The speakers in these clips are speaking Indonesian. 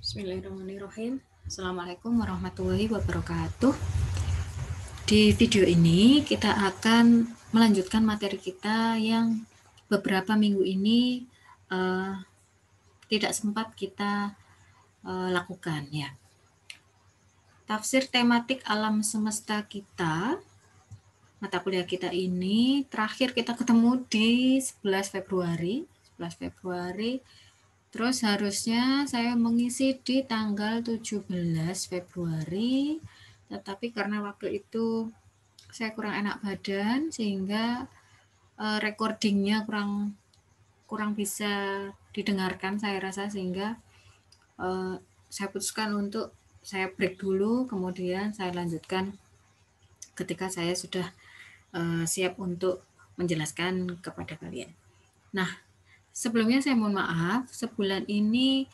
Bismillahirrahmanirrahim. Assalamualaikum warahmatullahi wabarakatuh. Di video ini kita akan melanjutkan materi kita yang beberapa minggu ini tidak sempat kita lakukan ya. Tafsir tematik alam semesta kita, mata kuliah kita ini terakhir kita ketemu di 11 Februari. Terus harusnya saya mengisi di tanggal 17 Februari, tetapi karena waktu itu saya kurang enak badan sehingga recordingnya kurang bisa didengarkan saya rasa, sehingga saya putuskan untuk saya break dulu, kemudian saya lanjutkan ketika saya sudah siap untuk menjelaskan kepada kalian. Nah, sebelumnya saya mohon maaf, sebulan ini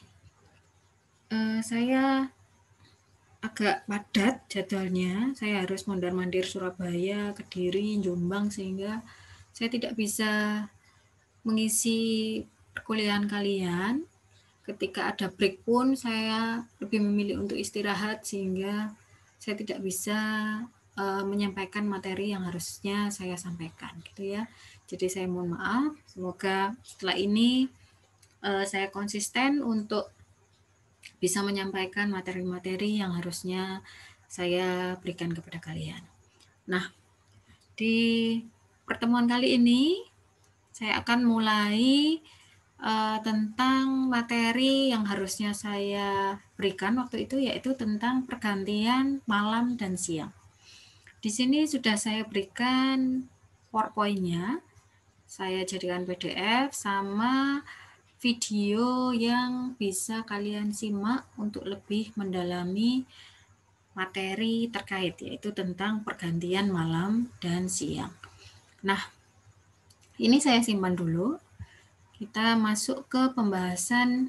saya agak padat jadwalnya. Saya harus mondar-mandir Surabaya, Kediri, Jombang, sehingga saya tidak bisa mengisi perkuliahan kalian. Ketika ada break pun saya lebih memilih untuk istirahat, sehingga saya tidak bisa menyampaikan materi yang harusnya saya sampaikan gitu ya. Jadi saya mohon maaf, semoga setelah ini saya konsisten untuk bisa menyampaikan materi-materi yang harusnya saya berikan kepada kalian. Nah, di pertemuan kali ini saya akan mulai tentang materi yang harusnya saya berikan waktu itu, yaitu tentang pergantian malam dan siang. Di sini sudah saya berikan PowerPoint-nya, saya jadikan PDF sama video yang bisa kalian simak untuk lebih mendalami materi terkait, yaitu tentang pergantian malam dan siang. Nah, ini saya simpan dulu. Kita masuk ke pembahasan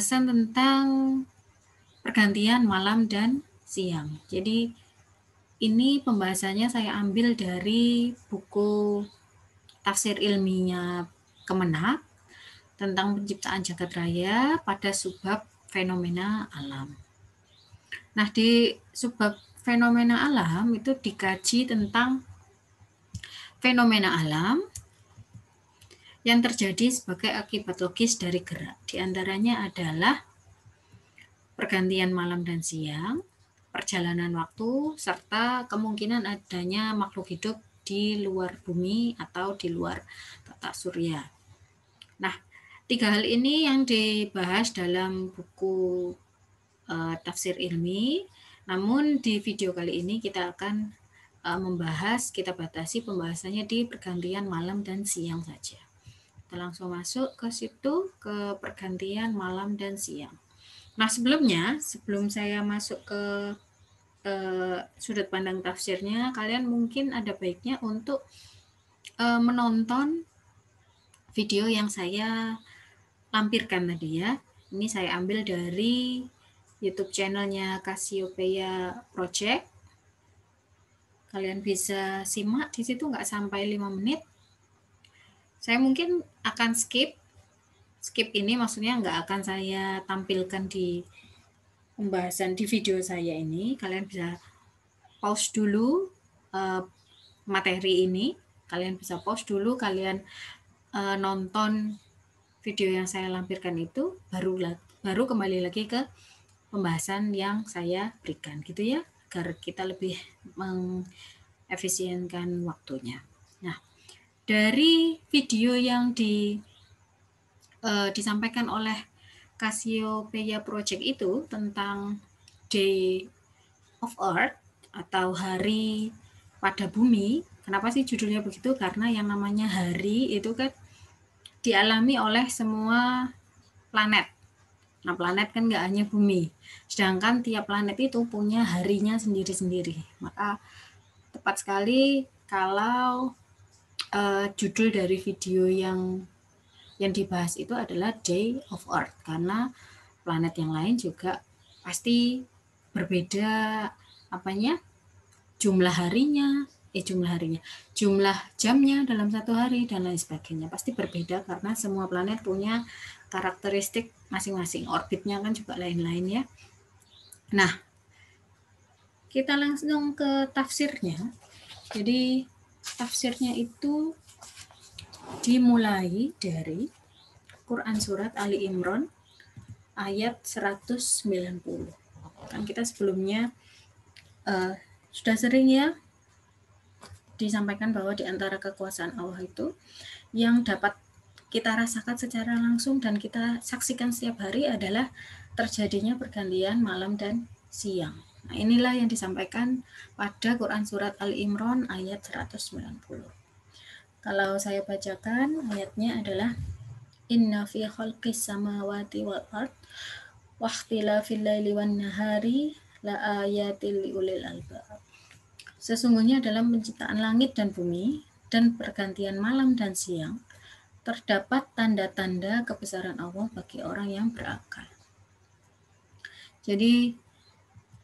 tentang pergantian malam dan siang. Jadi ini pembahasannya saya ambil dari buku tafsir ilmiahnya Kemenak tentang penciptaan jagat raya pada subbab fenomena alam. Nah, di subbab fenomena alam itu dikaji tentang fenomena alam yang terjadi sebagai akibat logis dari gerak. Di antaranya adalah pergantian malam dan siang, perjalanan waktu, serta kemungkinan adanya makhluk hidup di luar bumi atau di luar tata surya. Nah, 3 hal ini yang dibahas dalam buku tafsir ilmi, namun di video kali ini kita akan kita batasi pembahasannya di pergantian malam dan siang saja. Kita langsung masuk ke situ, ke pergantian malam dan siang. Nah, sebelum saya masuk ke sudut pandang tafsirnya, kalian mungkin ada baiknya untuk menonton video yang saya lampirkan tadi ya. Ini saya ambil dari YouTube channelnya Cassiopeia Project. Kalian bisa simak di situ, nggak sampai 5 menit. Saya mungkin akan skip ini, maksudnya nggak akan saya tampilkan di pembahasan di video saya ini. Kalian bisa pause dulu materi ini, kalian bisa pause dulu, kalian nonton video yang saya lampirkan itu, baru kembali lagi ke pembahasan yang saya berikan gitu ya, agar kita lebih mengefisienkan waktunya. Nah, dari video yang disampaikan oleh Cassiopeia Project itu tentang Day of Earth atau hari pada bumi. Kenapa sih judulnya begitu? Karena yang namanya hari itu kan dialami oleh semua planet. Nah, planet kan nggak hanya bumi, sedangkan tiap planet itu punya harinya sendiri-sendiri. Maka tepat sekali kalau judul dari video yang dibahas itu adalah Day of Earth, karena planet yang lain juga pasti berbeda jumlah harinya, jumlah harinya, jumlah jamnya dalam satu hari dan lain sebagainya pasti berbeda karena semua planet punya karakteristik masing-masing, orbitnya kan juga lain-lain ya. Nah, kita langsung ke tafsirnya. Jadi tafsirnya itu dimulai dari Quran Surat Ali Imran ayat 190. Kan kita sebelumnya sudah sering ya disampaikan bahwa di antara kekuasaan Allah itu yang dapat kita rasakan secara langsung dan kita saksikan setiap hari adalah terjadinya pergantian malam dan siang. Nah, inilah yang disampaikan pada Quran Surat Ali Imran ayat 190. Kalau saya bacakan ayatnya adalah Inna fi khalqis samawati wal ard wa ikhtilafil laili wan nahari la ayatil liulil albab. Sesungguhnya dalam penciptaan langit dan bumi dan pergantian malam dan siang terdapat tanda-tanda kebesaran Allah bagi orang yang berakal. Jadi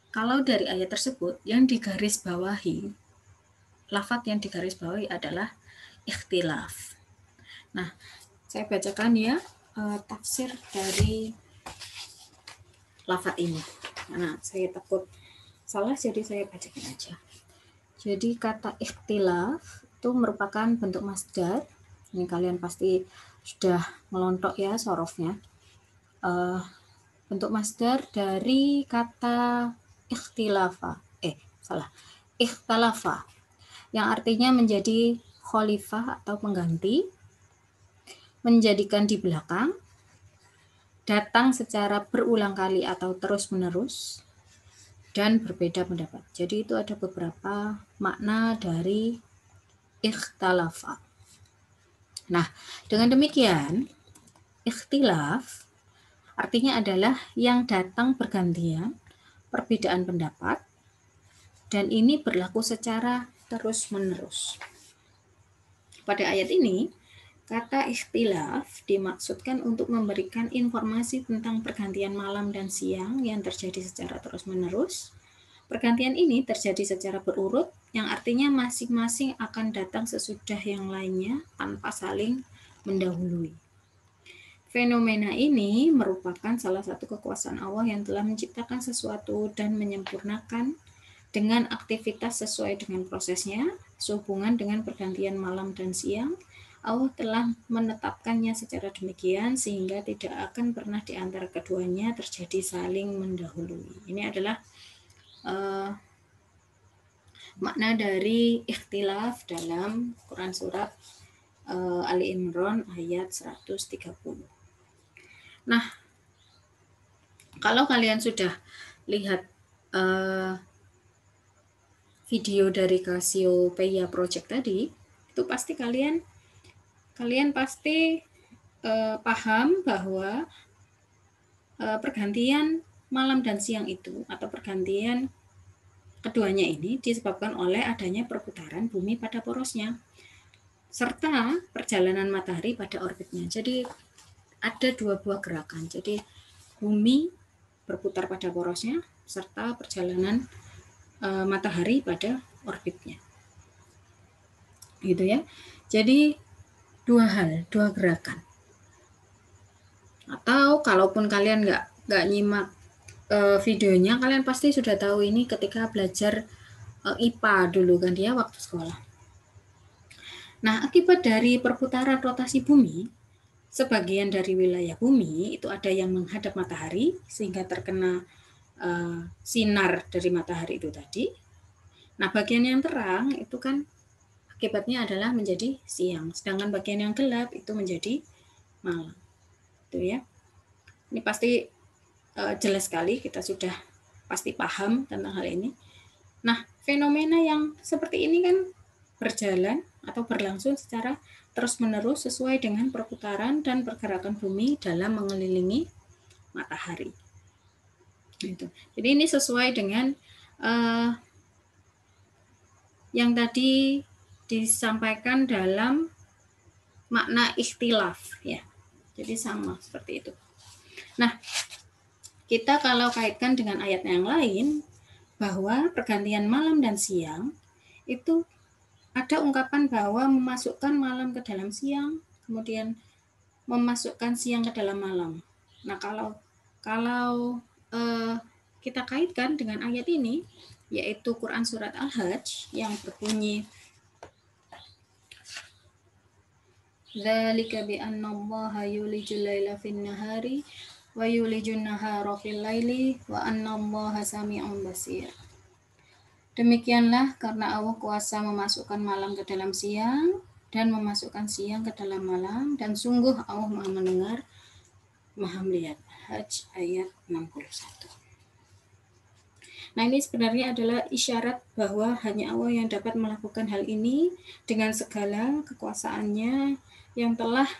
kalau dari ayat tersebut yang digarisbawahi, lafaz yang digarisbawahi adalah ikhtilaf. Nah, saya bacakan ya tafsir dari lafaz ini. Nah, saya takut salah jadi saya bacakan aja. Jadi kata ikhtilaf itu merupakan bentuk masdar. Ini kalian pasti sudah melontok ya sorofnya. Bentuk masdar dari kata ikhtalafa, yang artinya menjadi khalifah atau pengganti, menjadikan di belakang, datang secara berulang kali atau terus-menerus, dan berbeda pendapat. Jadi itu ada beberapa makna dari ikhtalafa. Nah, dengan demikian, ikhtilaf artinya adalah yang datang bergantian, perbedaan pendapat, dan ini berlaku secara terus-menerus. Pada ayat ini, kata ikhtilaf dimaksudkan untuk memberikan informasi tentang pergantian malam dan siang yang terjadi secara terus-menerus. Pergantian ini terjadi secara berurut, yang artinya masing-masing akan datang sesudah yang lainnya tanpa saling mendahului. Fenomena ini merupakan salah satu kekuasaan Allah yang telah menciptakan sesuatu dan menyempurnakan dengan aktivitas sesuai dengan prosesnya, sehubungan dengan pergantian malam dan siang. Allah telah menetapkannya secara demikian sehingga tidak akan pernah di antara keduanya terjadi saling mendahului. Ini adalah makna dari ikhtilaf dalam Quran Surat Ali Imran ayat 130. Nah, kalau kalian sudah lihat video dari Cassiopeia Project tadi, itu pasti kalian pasti paham bahwa pergantian malam dan siang itu atau pergantian keduanya ini disebabkan oleh adanya perputaran bumi pada porosnya serta perjalanan matahari pada orbitnya. Jadi ada dua buah gerakan. Jadi bumi berputar pada porosnya serta perjalanan matahari pada orbitnya. Gitu ya. Jadi dua gerakan. Atau kalaupun kalian nggak nyimak videonya, kalian pasti sudah tahu ini ketika belajar IPA dulu kan dia waktu sekolah. Nah, akibat dari perputaran rotasi bumi, sebagian dari wilayah bumi itu ada yang menghadap matahari sehingga terkena sinar dari matahari itu tadi. Nah, bagian yang terang itu kan akibatnya adalah menjadi siang, sedangkan bagian yang gelap itu menjadi malam. Itu ya. Ini pasti jelas sekali, kita sudah pasti paham tentang hal ini. Nah, fenomena yang seperti ini kan berjalan atau berlangsung secara terus-menerus sesuai dengan perputaran dan pergerakan bumi dalam mengelilingi matahari. Gitu. Jadi ini sesuai dengan yang tadi disampaikan dalam makna ikhtilaf ya. Jadi sama seperti itu. Nah, kita kalau kaitkan dengan ayat yang lain bahwa pergantian malam dan siang itu ada ungkapan bahwa memasukkan malam ke dalam siang, kemudian memasukkan siang ke dalam malam. Nah, kalau kita kaitkan dengan ayat ini, yaitu Quran surat Al-Hajj yang berbunyi Dzalika bi anna Allaha yulijul laila fin nahari wa yulijun nahara fil laili wa anna Allaha sami'un basir. Demikianlah karena Allah kuasa memasukkan malam ke dalam siang dan memasukkan siang ke dalam malam, dan sungguh Allah Maha mendengar, Maha melihat. Hajj ayat 61. Nah, ini sebenarnya adalah isyarat bahwa hanya Allah yang dapat melakukan hal ini dengan segala kekuasaannya yang telah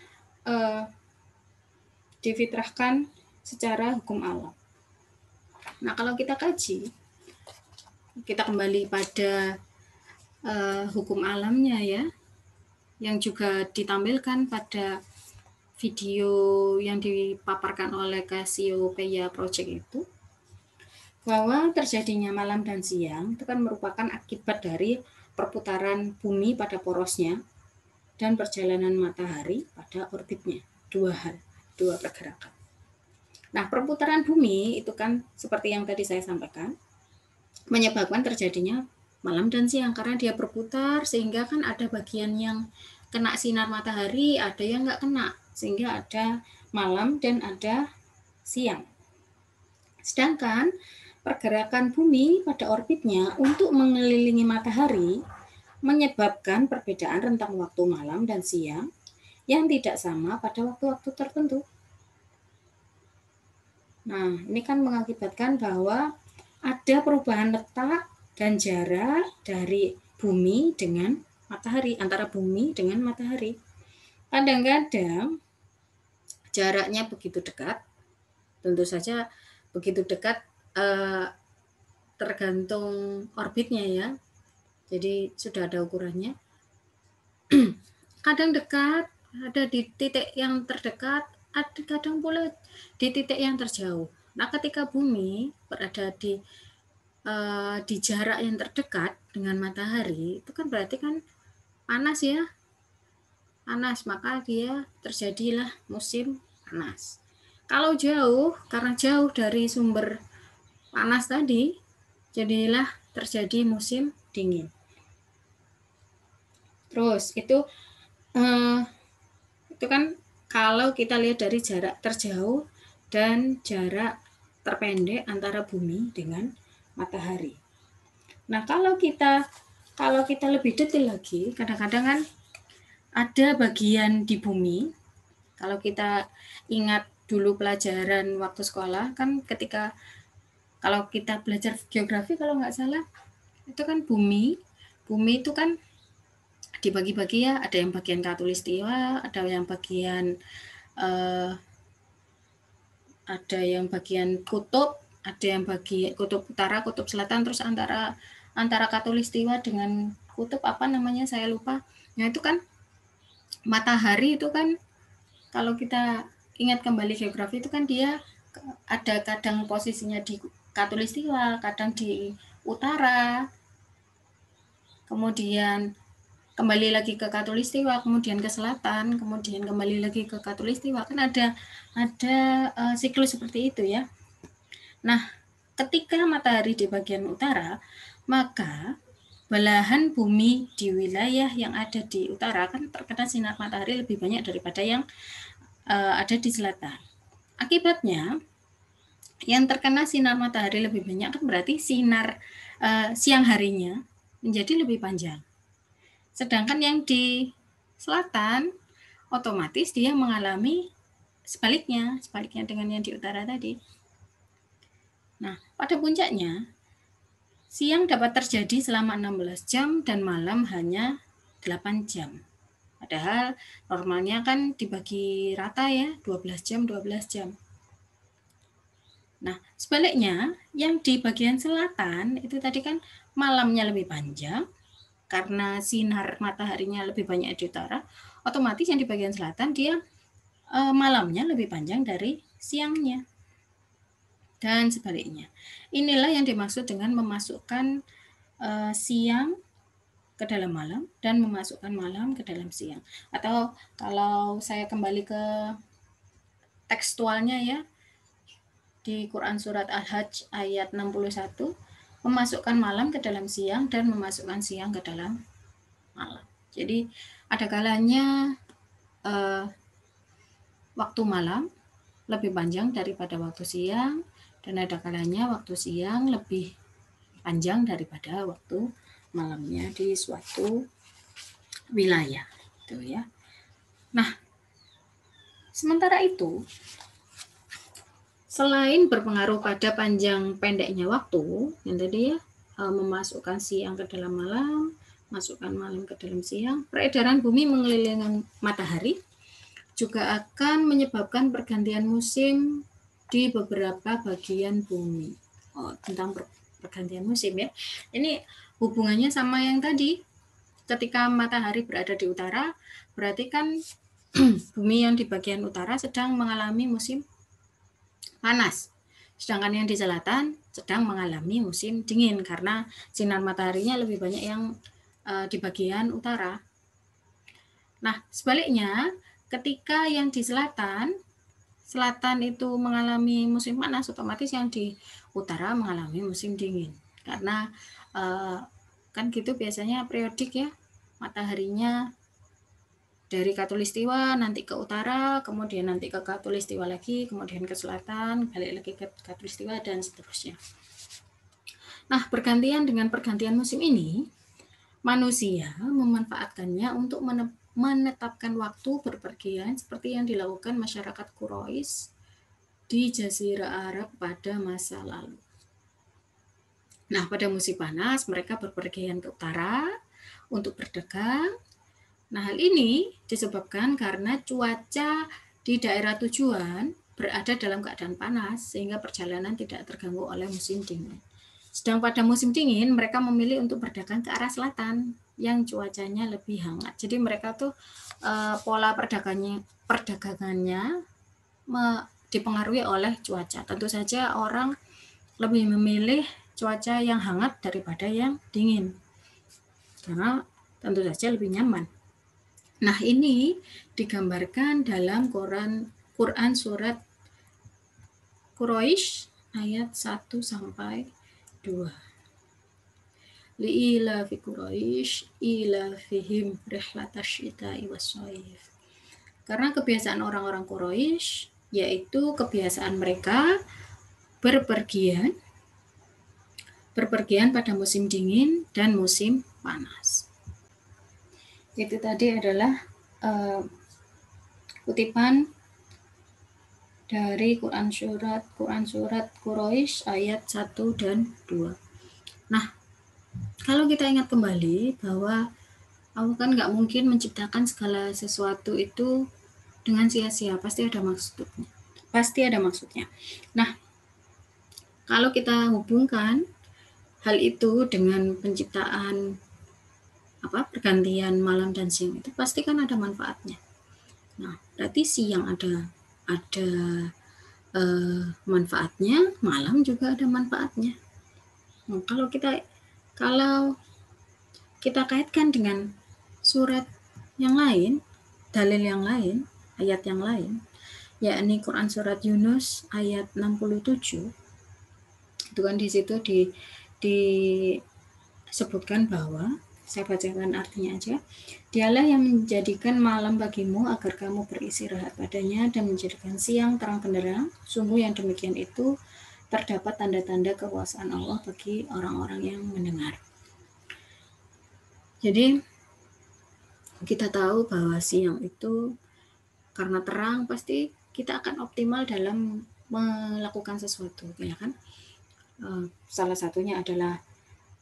difitrahkan secara hukum alam. Nah, kalau kita kaji, kita kembali pada hukum alamnya ya, yang juga ditampilkan pada video yang dipaparkan oleh Cassiopeia Project itu, bahwa terjadinya malam dan siang itu kan merupakan akibat dari perputaran bumi pada porosnya dan perjalanan matahari pada orbitnya. Dua pergerakan. Nah, perputaran bumi itu kan seperti yang tadi saya sampaikan, menyebabkan terjadinya malam dan siang karena dia berputar, sehingga kan ada bagian yang kena sinar matahari, ada yang nggak kena, sehingga ada malam dan ada siang. Sedangkan pergerakan bumi pada orbitnya untuk mengelilingi matahari menyebabkan perbedaan rentang waktu malam dan siang yang tidak sama pada waktu-waktu tertentu. Nah, ini kan mengakibatkan bahwa ada perubahan letak dan jarak dari bumi dengan matahari, antara bumi dengan matahari. Kadang-kadang jaraknya begitu dekat, tentu saja begitu dekat tergantung orbitnya ya. Jadi sudah ada ukurannya. Kadang dekat, ada di titik yang terdekat, ada kadang pula di titik yang terjauh. Nah, ketika bumi berada di jarak yang terdekat dengan matahari, itu kan berarti kan panas ya, panas, maka dia terjadilah musim panas. Kalau jauh, karena jauh dari sumber panas tadi, jadilah terjadi musim dingin. Terus itu kan kalau kita lihat dari jarak terjauh dan jarak terpendek antara bumi dengan matahari. Nah, kalau kita lebih detail lagi, kadang-kadang kan ada bagian di bumi. Kalau kita ingat dulu pelajaran waktu sekolah, kan ketika kalau kita belajar geografi kalau nggak salah, itu kan bumi itu kan dibagi-bagi ya, ada yang bagian khatulistiwa, ada yang bagian kutub, ada yang bagi kutub utara, kutub selatan, terus antara khatulistiwa dengan kutub apa namanya saya lupa. Nah, itu kan matahari itu kan kalau kita ingat kembali geografi itu kan dia ada kadang posisinya di khatulistiwa, kadang di utara, kemudian kembali lagi ke khatulistiwa, kemudian ke selatan, kemudian kembali lagi ke khatulistiwa, kan ada siklus seperti itu ya. Nah, ketika matahari di bagian utara, maka belahan bumi di wilayah yang ada di utara kan terkena sinar matahari lebih banyak daripada yang ada di selatan. Akibatnya, yang terkena sinar matahari lebih banyak kan berarti sinar siang harinya menjadi lebih panjang. Sedangkan yang di selatan otomatis dia mengalami sebaliknya dengan yang di utara tadi. Nah, pada puncaknya siang dapat terjadi selama 16 jam dan malam hanya 8 jam. Padahal normalnya kan dibagi rata ya, 12 jam, 12 jam. Nah, sebaliknya yang di bagian selatan itu tadi kan malamnya lebih panjang karena sinar mataharinya lebih banyak di utara, otomatis yang di bagian selatan dia malamnya lebih panjang dari siangnya. Dan sebaliknya. Inilah yang dimaksud dengan memasukkan siang ke dalam malam dan memasukkan malam ke dalam siang. Atau kalau saya kembali ke tekstualnya ya, di Quran surat Al-Hajj ayat 61, memasukkan malam ke dalam siang dan memasukkan siang ke dalam malam. Jadi ada kalanya waktu malam lebih panjang daripada waktu siang, dan ada kalanya waktu siang lebih panjang daripada waktu malamnya di suatu wilayah, gitu ya. Nah, sementara itu, selain berpengaruh pada panjang pendeknya waktu, yang tadi ya, memasukkan siang ke dalam malam, masukkan malam ke dalam siang, peredaran bumi mengelilingi matahari juga akan menyebabkan pergantian musim di beberapa bagian bumi. Tentang pergantian musim ya. Ini hubungannya sama yang tadi. Ketika matahari berada di utara, berarti kan bumi yang di bagian utara sedang mengalami musim panas. Sedangkan yang di selatan sedang mengalami musim dingin karena sinar mataharinya lebih banyak yang di bagian utara. Nah, sebaliknya, ketika yang di selatan itu mengalami musim panas, otomatis yang di utara mengalami musim dingin. Karena kan gitu biasanya periodik ya, mataharinya dari Khatulistiwa nanti ke utara, kemudian nanti ke Khatulistiwa lagi, kemudian ke selatan, balik lagi ke Khatulistiwa, dan seterusnya. Nah, bergantian dengan pergantian musim ini, manusia memanfaatkannya untuk menetapkan waktu berpergian seperti yang dilakukan masyarakat Quraisy di Jazirah Arab pada masa lalu. Nah, pada musim panas mereka berpergian ke utara untuk berdagang. Nah, hal ini disebabkan karena cuaca di daerah tujuan berada dalam keadaan panas sehingga perjalanan tidak terganggu oleh musim dingin. Sedang pada musim dingin mereka memilih untuk berdagang ke arah selatan yang cuacanya lebih hangat. Jadi mereka tuh pola perdagangannya dipengaruhi oleh cuaca. Tentu saja orang lebih memilih cuaca yang hangat daripada yang dingin, karena tentu saja lebih nyaman. Nah, ini digambarkan dalam Quran surat Quraisy ayat 1 sampai 2. Li'ilafi Quraisy ilafihim rihlatash syita'i was-shaif. Karena kebiasaan orang-orang Quraisy yaitu kebiasaan mereka berpergian pada musim dingin dan musim panas. Itu tadi adalah kutipan dari Quran surat Quraisy ayat 1 dan 2. Nah, kalau kita ingat kembali bahwa Allah kan nggak mungkin menciptakan segala sesuatu itu dengan sia-sia, pasti ada maksudnya. Nah, kalau kita hubungkan hal itu dengan penciptaan pergantian malam dan siang, itu pasti kan ada manfaatnya. Nah, berarti siang ada manfaatnya, malam juga ada manfaatnya. Nah, kalau kita kaitkan dengan surat yang lain, dalil yang lain, ayat yang lain, yakni Quran surat Yunus ayat 67, itu kan di situ disebutkan bahwa, saya bacakan artinya aja, dialah yang menjadikan malam bagimu agar kamu beristirahat padanya dan menjadikan siang terang benderang. Sungguh yang demikian itu terdapat tanda-tanda kekuasaan Allah bagi orang-orang yang mendengar. Jadi kita tahu bahwa siang itu karena terang pasti kita akan optimal dalam melakukan sesuatu, ya kan? Salah satunya adalah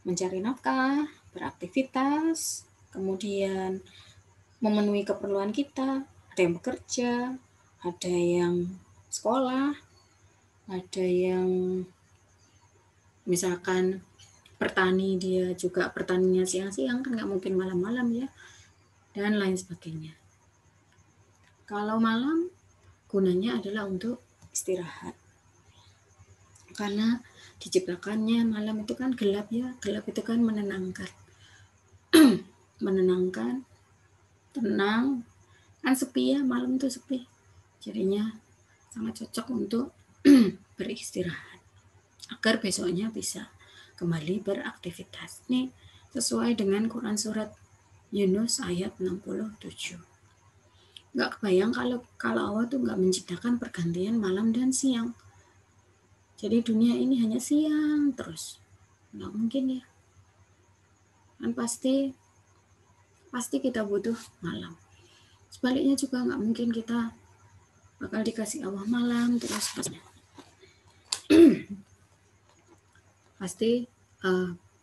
mencari nafkah, beraktivitas, kemudian memenuhi keperluan kita. Ada yang bekerja, ada yang sekolah, ada yang misalkan bertani, dia juga pertaniannya siang-siang, kan nggak mungkin malam-malam ya, dan lain sebagainya. Kalau malam gunanya adalah untuk istirahat, karena diciptakannya malam itu kan gelap ya, gelap itu kan menenangkan. menenangkan, tenang, kan sepi ya, malam tuh sepi, jadinya sangat cocok untuk beristirahat agar besoknya bisa kembali beraktivitas. Ini sesuai dengan Quran surat Yunus ayat 67. Nggak kebayang kalau Allah tuh nggak menciptakan pergantian malam dan siang. Jadi dunia ini hanya siang terus. Nggak mungkin ya. Kan pasti kita butuh malam. Sebaliknya juga nggak mungkin kita bakal dikasih Allah malam terus pasti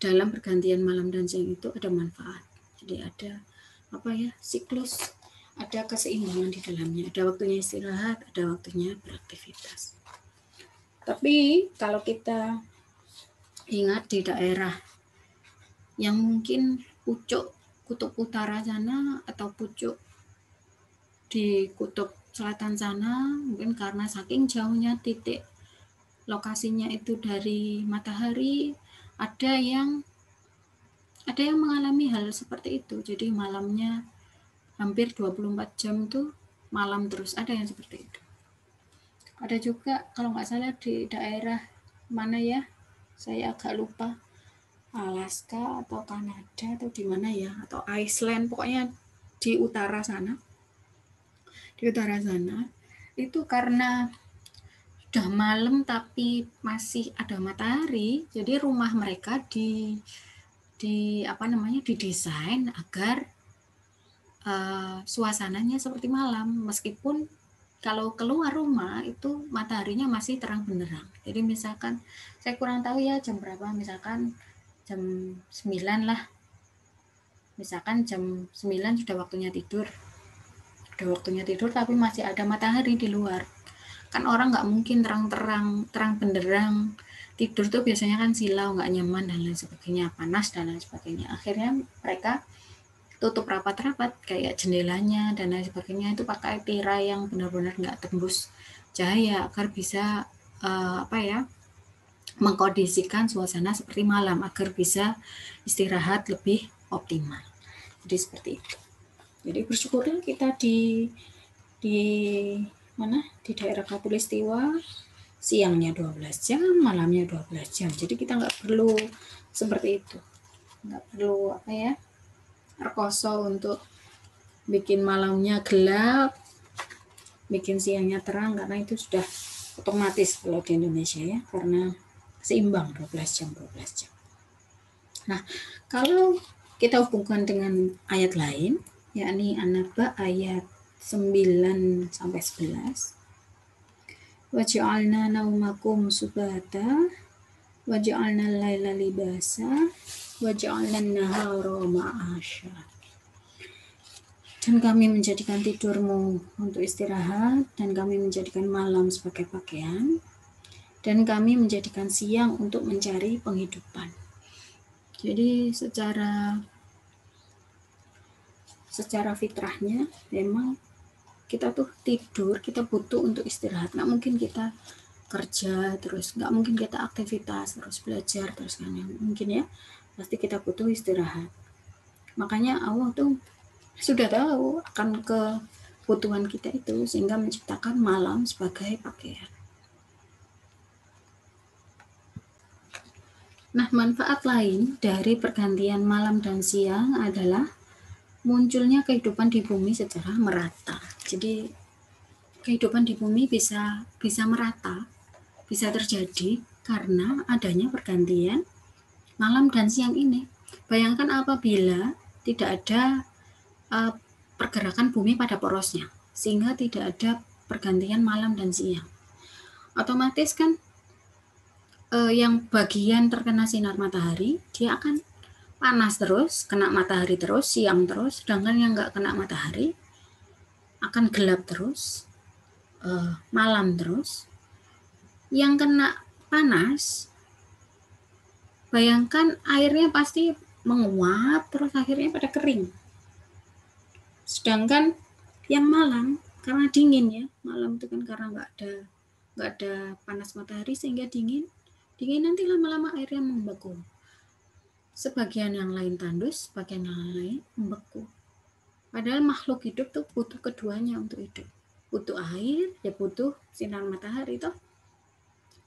dalam pergantian malam dan siang itu ada manfaat. Jadi ada siklus, ada keseimbangan di dalamnya. Ada waktunya istirahat, ada waktunya beraktivitas. Tapi kalau kita ingat di daerah yang mungkin pucuk kutub utara sana atau pucuk di kutub selatan sana, mungkin karena saking jauhnya titik lokasinya itu dari matahari, ada yang mengalami hal seperti itu. Jadi malamnya hampir 24 jam tuh malam terus, ada yang seperti itu. Ada juga kalau nggak salah di daerah mana ya, saya agak lupa, Alaska atau Kanada atau di mana ya, atau Iceland, pokoknya di utara sana. Di utara sana itu karena udah malam tapi masih ada matahari, jadi rumah mereka didesain agar suasananya seperti malam, meskipun kalau keluar rumah itu mataharinya masih terang benderang. Jadi misalkan saya kurang tahu ya jam berapa, misalkan jam 9 lah, misalkan jam 9 sudah waktunya tidur tapi masih ada matahari di luar. Kan orang nggak mungkin terang benderang tidur tuh, biasanya kan silau, nggak nyaman dan lain sebagainya, panas dan lain sebagainya. Akhirnya mereka tutup rapat-rapat kayak jendelanya dan lain sebagainya itu pakai tirai yang benar-benar nggak tembus cahaya agar bisa mengkondisikan suasana seperti malam agar bisa istirahat lebih optimal. Jadi seperti itu. Jadi bersyukurlah kita di daerah Khatulistiwa siangnya 12 jam, malamnya 12 jam. Jadi kita nggak perlu seperti itu. Nggak perlu rekoso untuk bikin malamnya gelap, bikin siangnya terang, karena itu sudah otomatis kalau di Indonesia ya, karena seimbang 12 jam. Nah, kalau kita hubungkan dengan ayat lain, yakni An-Naba ayat 9 sampai 11. Waja'alna naumakum subata waja'alna al-laila libasa waja'alna an-nahara ma'asya. Dan kami menjadikan tidurmu untuk istirahat, dan kami menjadikan malam sebagai pakaian, dan kami menjadikan siang untuk mencari penghidupan. Jadi secara fitrahnya memang kita tuh tidur, kita butuh untuk istirahat. Nggak mungkin kita kerja terus, nggak mungkin kita aktivitas terus, belajar terus, kan mungkin ya, pasti kita butuh istirahat. Makanya Allah tuh sudah tahu akan kebutuhan kita itu, sehingga menciptakan malam sebagai pakaian. Nah, manfaat lain dari pergantian malam dan siang adalah munculnya kehidupan di bumi secara merata. Jadi kehidupan di bumi bisa merata, bisa terjadi karena adanya pergantian malam dan siang ini. Bayangkan apabila tidak ada pergerakan bumi pada porosnya, sehingga tidak ada pergantian malam dan siang. Otomatis kan yang bagian terkena sinar matahari, dia akan panas terus, kena matahari terus, siang terus, sedangkan yang nggak kena matahari akan gelap terus, malam terus. Yang kena panas, bayangkan airnya pasti menguap terus akhirnya pada kering. Sedangkan yang malam karena dingin ya, malam itu kan karena nggak ada panas matahari sehingga dingin nanti lama-lama airnya membeku. sebagian yang lain tandus, sebagian yang lain membeku. Padahal makhluk hidup tuh butuh keduanya untuk hidup. Butuh air, ya butuh sinar matahari toh.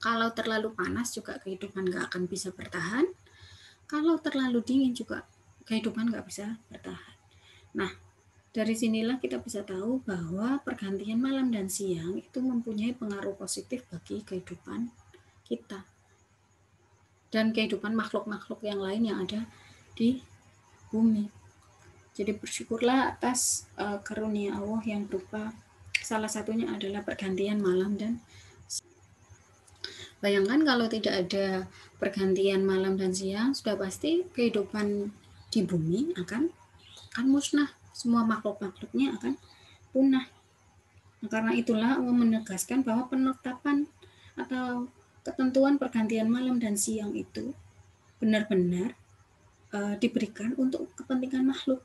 Kalau terlalu panas juga kehidupan nggak akan bisa bertahan. Kalau terlalu dingin juga kehidupan nggak bisa bertahan. Nah, dari sinilah kita bisa tahu bahwa pergantian malam dan siang itu mempunyai pengaruh positif bagi kehidupan kita dan kehidupan makhluk-makhluk yang lain yang ada di bumi. Jadi bersyukurlah atas karunia Allah yang berupa salah satunya adalah pergantian malam dan siang. Bayangkan kalau tidak ada pergantian malam dan siang, sudah pasti kehidupan di bumi akan musnah. Semua makhluk-makhluknya akan punah. Nah, karena itulah Allah menegaskan bahwa penetapan atau ketentuan pergantian malam dan siang itu benar-benar diberikan untuk kepentingan makhluk,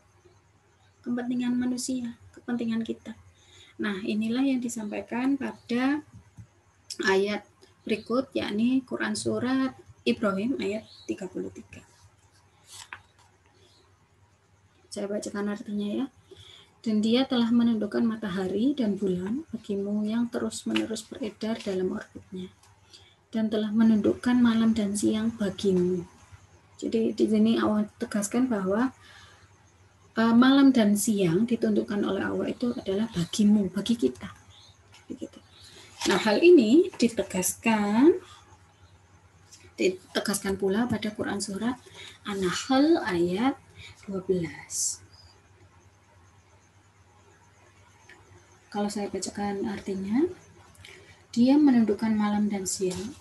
kepentingan manusia, kepentingan kita. Nah, inilah yang disampaikan pada ayat berikut, yakni Quran Surat Ibrahim ayat 33. Saya bacakan artinya ya. Dan dia telah menundukkan matahari dan bulan bagimu yang terus-menerus beredar dalam orbitnya. Dan telah menundukkan malam dan siang bagimu. Jadi di sini Allah tegaskan bahwa malam dan siang ditundukkan oleh Allah itu adalah bagimu, bagi kita. Begitu. Nah, hal ini ditegaskan pula pada Quran Surat An-Nahl ayat 12. Kalau saya bacakan artinya, dia menundukkan malam dan siang,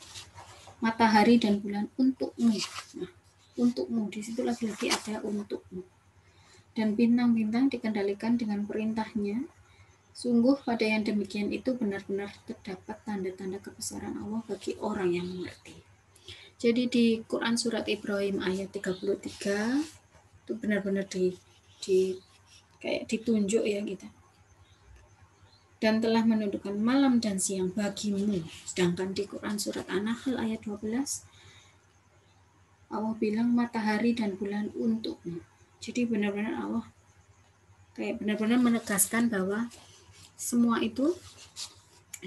matahari dan bulan untukmu. Nah, untukmu, di situ lagi-lagi ada untukmu. Dan bintang-bintang dikendalikan dengan perintahnya. Sungguh pada yang demikian itu benar-benar terdapat tanda-tanda kebesaran Allah bagi orang yang mengerti. Jadi di Quran Surat Ibrahim ayat 33 itu benar-benar kayak ditunjuk ya kita. Dan telah menundukkan malam dan siang bagimu. Sedangkan di Quran Surat An-Nahl ayat 12 Allah bilang matahari dan bulan untukmu. Jadi benar-benar Allah kayak benar-benar menegaskan bahwa semua itu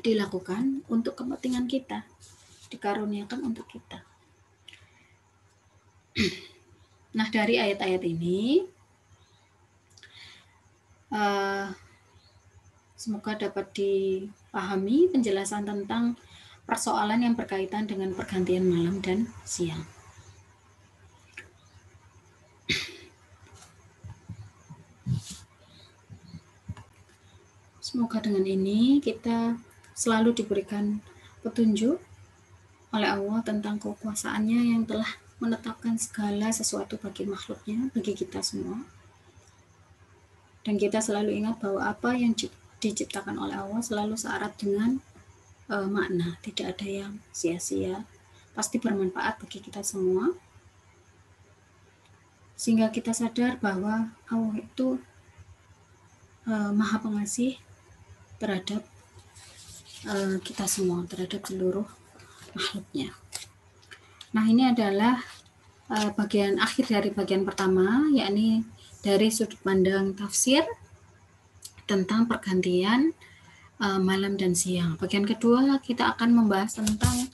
dilakukan untuk kepentingan kita, dikaruniakan untuk kita. Nah, dari ayat-ayat ini semoga dapat dipahami penjelasan tentang persoalan yang berkaitan dengan pergantian malam dan siang. Semoga dengan ini kita selalu diberikan petunjuk oleh Allah tentang kekuasaannya yang telah menetapkan segala sesuatu bagi makhluknya, bagi kita semua. Dan kita selalu ingat bahwa apa yang diciptakan oleh Allah selalu syarat dengan makna, tidak ada yang sia-sia, pasti bermanfaat bagi kita semua. Sehingga kita sadar bahwa Allah itu Maha Pengasih terhadap kita semua, terhadap seluruh makhluknya. Nah, ini adalah bagian akhir dari bagian pertama, yakni dari sudut pandang tafsir tentang pergantian malam dan siang. Bagian kedua kita akan membahas tentang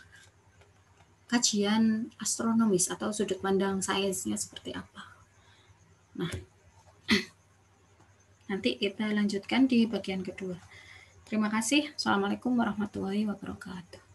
kajian astronomis atau sudut pandang sainsnya seperti apa. Nah, nanti kita lanjutkan di bagian kedua. Terima kasih. Assalamualaikum warahmatullahi wabarakatuh.